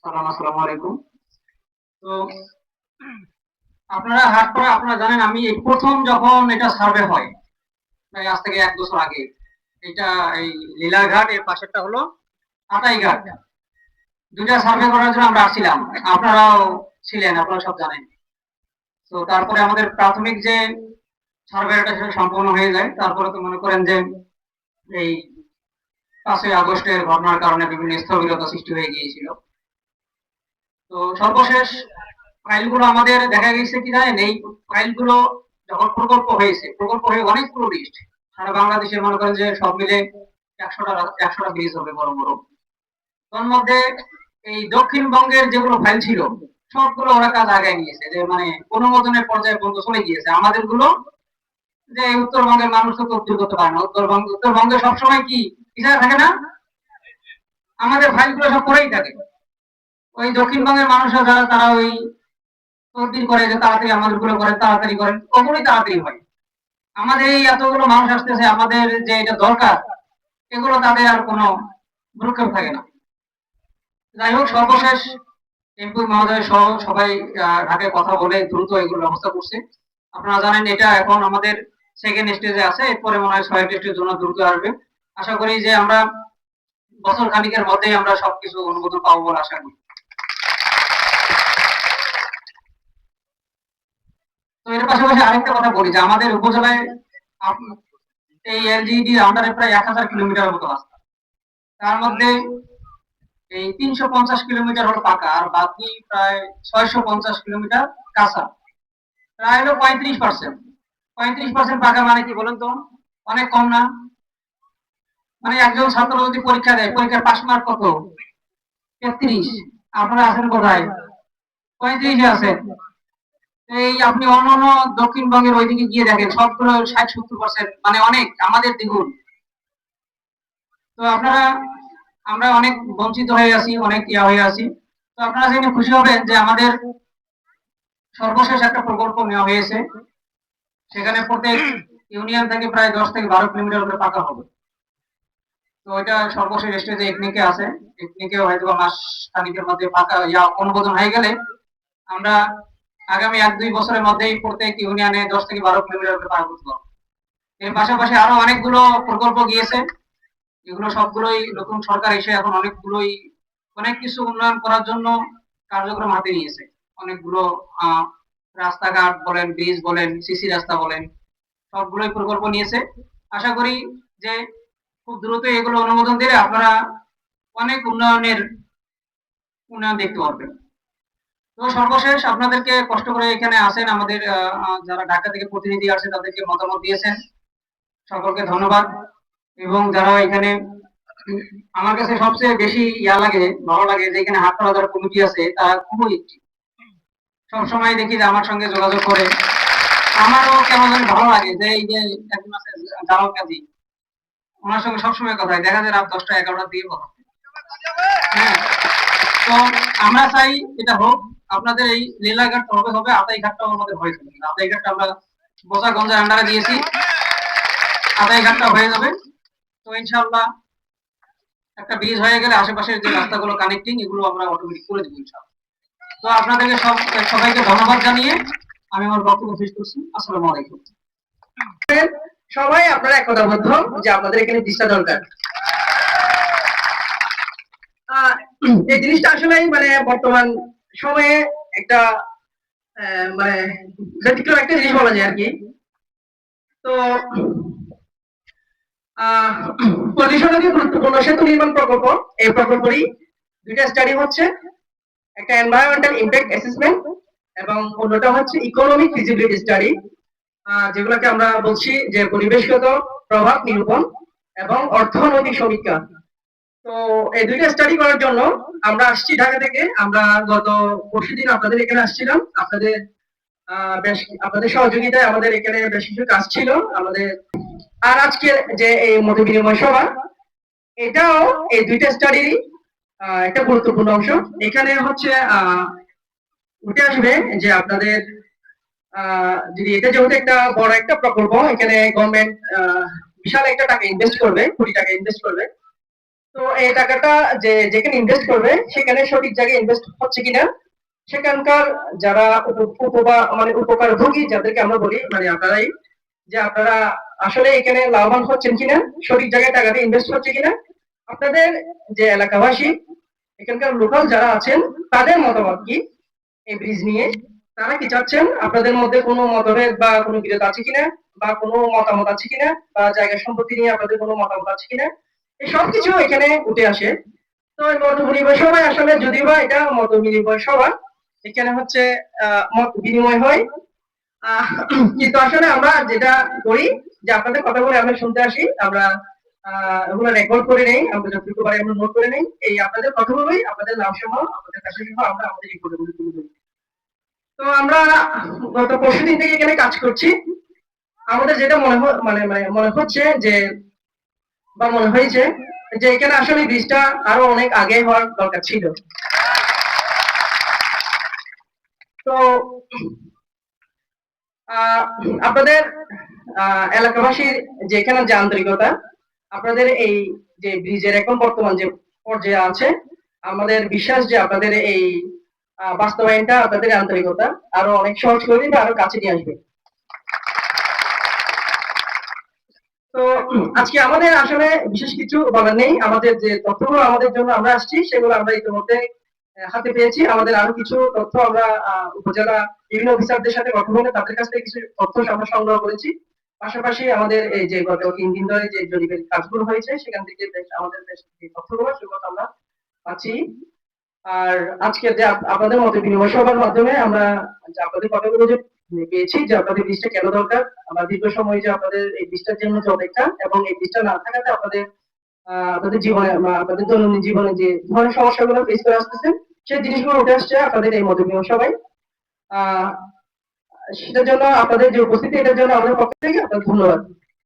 আসসালামু আলাইকুম। তো আপনারা হাট করা আপনারা জানেন, আমি এই প্রথম যখন এটা সার্ভে হয়, প্রায় আজ থেকে 1 বছর আগে, এটা এই লীলাঘাট এর পাশেরটা হলো আতাইঘাট, দুইটা সার্ভে করার জন্য আমরা আসছিলাম। আপনারাও ছিলেন, আপনারা সব জানেন। তো তারপরে আমাদের প্রাথমিক যে সার্ভেটা সেটা সম্পূর্ণ হয়ে যায়। তারপরে তো মনে করেন যে এই 5ই আগস্টের ঘটনার কারণে বিভিন্ন স্থবিরতা সৃষ্টি হয়ে গিয়েছিল। তো সর্বশেষ ফাইলগুলো আমাদের দেখা গেছে কি জানেন, এই ফাইলগুলো যখন প্রকল্প হয়ে অনেকগুলো লিস্ট সারা বাংলাদেশে, মনে করেন যে সব মিলে 100টা ব্রিজ হবে বড় বড়। তার মধ্যে এই দক্ষিণবঙ্গের যেগুলো ফাইল ছিল সবগুলো ওরা কাজ আগায় নিয়েছে, যে মানে অনুমোদনের পর্যায়ে পর্যন্ত চলে গিয়েছে। আমাদের গুলো যে উত্তরবঙ্গের মানুষ তো তথ্য করতে পারে না, উত্তরবঙ্গে সবসময় কি পিছায় থাকে না, আমাদের ফাইলগুলো সব পড়েই থাকে। ওই দক্ষিণবঙ্গের মানুষরা যারা, তারা ওই তদবির করে যে তাড়াতাড়ি আমাদের গুলো করেন, তাড়াতাড়ি করেন, ওগুলোই তাড়াতাড়ি হয়। আমাদের এই এতগুলো মানুষ আসতেছে, আমাদের যে এটা দরকার, এগুলো তাদের আর কোনো ভ্রুক্ষেপ থাকে না। যাই হোক, সর্বশেষ এমপি মহোদয় সহ সবাই ঢাকায় কথা বলে দ্রুত এগুলো ব্যবস্থা করছে। আপনারা জানেন এটা এখন আমাদের সেকেন্ড স্টেজে আছে, এরপরে মনে হয় 6 টেস্টের জন্য দ্রুত আসবে। আশা করি যে আমরা বছর খানিকের মধ্যেই আমরা সবকিছু অনুমোদন পাবো বলে আশা করি। তো এর পাশাপাশি আরেকটা কথা বলি, যে আমাদের উপজেলায় এই এলজিডি আন্ডারে প্রায় 1000 কিলোমিটার মতো রাস্তা। তার মধ্যে এই 350 কিলোমিটার হলো পাকা, আর বাকি প্রায় 650 কিলোমিটার কাঁচা। প্রায় হলো 35%। 35% পাকা মানে কি বলেন তো, অনেক কম না? মানে একজন ছাত্র যদি পরীক্ষা দেয়, পরীক্ষার পাস মার্ক কত? 33। আপনারা আছেন কোথায়? 35-এ আছেন। এই আপনি অন্যান্য দক্ষিণবঙ্গের ওইদিকে গিয়ে দেখেন, সবগুলো 60-70%, মানে অনেক আমাদের দ্বিগুণ। তো আপনারা, আমরা অনেক বঞ্চিত হয়ে আছি, অনেক হয়ে আছি। তো আপনারা জেনে খুশি হবেন যে আমাদের সর্বশেষ একটা প্রকল্প নেওয়া হয়েছে, সেখানে প্রত্যেক ইউনিয়ন থেকে প্রায় 10 থেকে 12 কিলোমিটার করে পাকা হবে। তো এটা সর্বশেষ স্টেজে একনিকে আছে, একনিকে হয়তো মাস খানিকের মধ্যে পাকা অনুমোদন হয়ে গেলে আমরা আগামী 1-2 বছরের মধ্যেই প্রত্যেক ইউনিয়নে 10 থেকে 12 কিলোমিটার করে পাকা করতে পারবো। এর পাশাপাশি আরো অনেকগুলো প্রকল্প গিয়েছে, এগুলো সবগুলোই নতুন সরকার এসে এখন অনেক কিছু উন্নয়ন করার জন্য কার্যক্রম হাতে নিয়েছে। অনেকগুলো রাস্তাঘাট বলেন, ব্রিজ বলেন, সিসি রাস্তা বলেন, সবগুলোই প্রকল্প নিয়েছে। আশা করি যে খুব দ্রুত এগুলো অনুমোদন দিলে আপনারা অনেক উন্নয়ন দেখতে পারবেন। তো সর্বশেষ আপনাদেরকে কষ্ট করে এখানে আসেন, আমাদের যারা ঢাকা থেকে প্রতিনিধি আছে তাদেরকে মতামত দিয়েছেন, সকলকে ধন্যবাদ। এবং যারা এখানে, আমার কাছে সবচেয়ে বেশি লাগে, ভালো লাগে যে এখানে হাটপাড়া যারা কমিটি আছে তারা খুবই সবসময় দেখি যে আমার সঙ্গে যোগাযোগ করে। আমারও কেমন জানি ভালো লাগে যে এই যে একজন আছে জালাল কাজী, ওনার সঙ্গে সবসময় কথা হয়, দেখা যায় রাত 10টা-11টার দিকে কথা। হ্যাঁ, তো আমরা চাই এটা হোক। আপনাদের এই লীলাঘাট হবে হবে, আতাইঘাটটাও আমাদের হয়ে যাবে। আতাইঘাটটা আমরা বোচাগঞ্জের আন্ডারে দিয়েছি, আতাইঘাটটা হয়ে যাবে। তো ইনশাআল্লাহ একটা ব্রিজ হয়ে গেলে আশেপাশের যে রাস্তাগুলো কানেক্টিং, এগুলো আমরা অটোমেটিক করে দেবো ইনশাআল্লাহ। তো আপনাদেরকে সবাইকে ধন্যবাদ জানিয়ে আমি আমার বক্তব্য শেষ করছি। আসসালামু আলাইকুম। সবাই আপনারা একতাবদ্ধ যে আপনাদের এখানে দিশা দরকার। এই জিনিসটা আসলে মানে বর্তমান সময়ে একটা মানে ব্যতিক্রম একটা জিনিস বলা যায় আর কি। তো পরিবেশনাকে গুরুত্বপূর্ণ সেতু নির্মাণ প্রকল্প, এই প্রকল্পেরই দুইটা স্টাডি হচ্ছে, একটা এনভায়রনমেন্টাল ইমপ্যাক্ট অ্যাসেসমেন্ট এবং অন্যটা হচ্ছে ইকোনমিক ফিজিবিলিটি স্টাডি, যেগুলোকে আমরা বলছি যে পরিবেশগত প্রভাব নিরূপণ এবং অর্থনৈতিক সমীক্ষা। তো এই দুইটা স্টাডি করার জন্য আমরা আসছি ঢাকা থেকে। আমরা গত পরশুদিন আপনাদের এখানে আসছিলাম, বেশ আপনাদের সহযোগিতায় আমাদের এখানে বেশ কিছু কাজ ছিল আমাদের। আর আজকের যে এই মত বিনিময় সভা, এটাও এই দুইটা স্টাডিরই একটা গুরুত্বপূর্ণ অংশ। এখানে হচ্ছে উঠে আসবে যে আপনাদের যদি এটা যেহেতু একটা বড় একটা প্রকল্প, এখানে গভর্নমেন্ট বিশাল একটা টাকা ইনভেস্ট করবে, কোটি টাকা ইনভেস্ট করবে। তো তো এই টাকাটা যে যেখানে ইনভেস্ট করবে সেখানে সঠিক জায়গায় ইনভেস্ট হচ্ছে কিনা, সেখানকার যারা মানে উপকারভোগী যাদেরকে আমরা বলি, মানে আপনারাই, যে আপনারা আসলে এখানে লাভবান হচ্ছেন কিনা, সঠিক জায়গায় টাকাটা ইনভেস্ট হচ্ছে কিনা, আপনাদের যে এলাকাবাসী, এখানকার লোকাল যারা আছেন, তাদের মতামত কি এই ব্রিজ নিয়ে, তারা কি চাচ্ছেন, আপনাদের মধ্যে কোনো মতভেদ বা কোনো বিরোধ আছে কিনা, বা কোনো মতামত আছে কিনা, বা জায়গা সম্পত্তি নিয়ে আপনাদের কোনো মতামত আছে কিনা, এই সবকিছু এখানে উঠে আসে। তো এই মত বিনিময় সভায় আসলে, যদিও বা এটা মত বিনিময় সভা, এখানে হচ্ছে মত বিনিময় হয়। কিন্তু আসলে আমরা যেটা করি, যে আপনাদের কথা বলে আমরা শুনতে আসি, আমরা ওগুলো রেকর্ড করে নেই, আমরা যতটুকু পারি আমরা নোট করে নেই, এই আপনাদের কথা বলেই আপনাদের নাম সহ আপনাদের কাছে সহ আমরা আমাদের রিপোর্টে তুলে ধরি। তো আমরা গত পরশুদিন থেকে এখানে কাজ করছি। আমাদের যেটা মানে মনে হচ্ছে যে, বা মনে হয়েছে যে এখানে আসলে ব্রিজটা আরো অনেক আগে হওয়ার দরকার ছিল। তো আহ, আপনাদের এলাকাবাসীর যেখানে যে আন্তরিকতা, আপনাদের এই যে ব্রিজের এখন বর্তমান যে পর্যায়ে আছে, আমাদের বিশ্বাস যে আপনাদের এই বাস্তবায়নটা, আপনাদের আন্তরিকতা আরো অনেক সহজ করে দিবে, আরো কাছে নিয়ে আসবে। তো আজকে আমাদের আসলে বিশেষ কিছু বলার নেই। আমাদের যে তথ্যগুলো আমাদের জন্য আমরা আসছি, সেগুলো আমরা ইতিমধ্যে হাতে পেয়েছি। আমাদের আরো কিছু তথ্য আমরা উপজেলা বিভিন্ন অফিসারদের সাথে কথা বলে তাদের কাছ থেকে কিছু তথ্য আমরা সংগ্রহ করেছি। পাশাপাশি আমাদের এই যে গত 3 দিন ধরে যে জরিপের কাজগুলো হয়েছে, সেখান থেকে আমাদের যে তথ্যগুলো সেগুলো আমরা পাচ্ছি। আর আজকে যে আপনাদের মতে বিনিময় সভার মাধ্যমে আমরা যে আপনাদের কথাগুলো যে পেয়েছি, যে আপনাদের লিস্টটা কেন দরকার, আমরা দীর্ঘ সময় যে আপনাদের এই লিস্টের জন্য যে অপেক্ষা, এবং এই লিস্টটা না থাকাতে আপনাদের আপনাদের জীবনে বা আপনাদের দৈনন্দিন জীবনে যে ধরনের সমস্যাগুলো ফেস করে আসতেছেন, সেই জিনিসগুলো উঠে আসছে আপনাদের এই মত বিনিময় সভায়। আহ সেটার জন্য আপনাদের যে উপস্থিতি, এটার জন্য আমাদের পক্ষ থেকে আপনাদের ধন্যবাদ।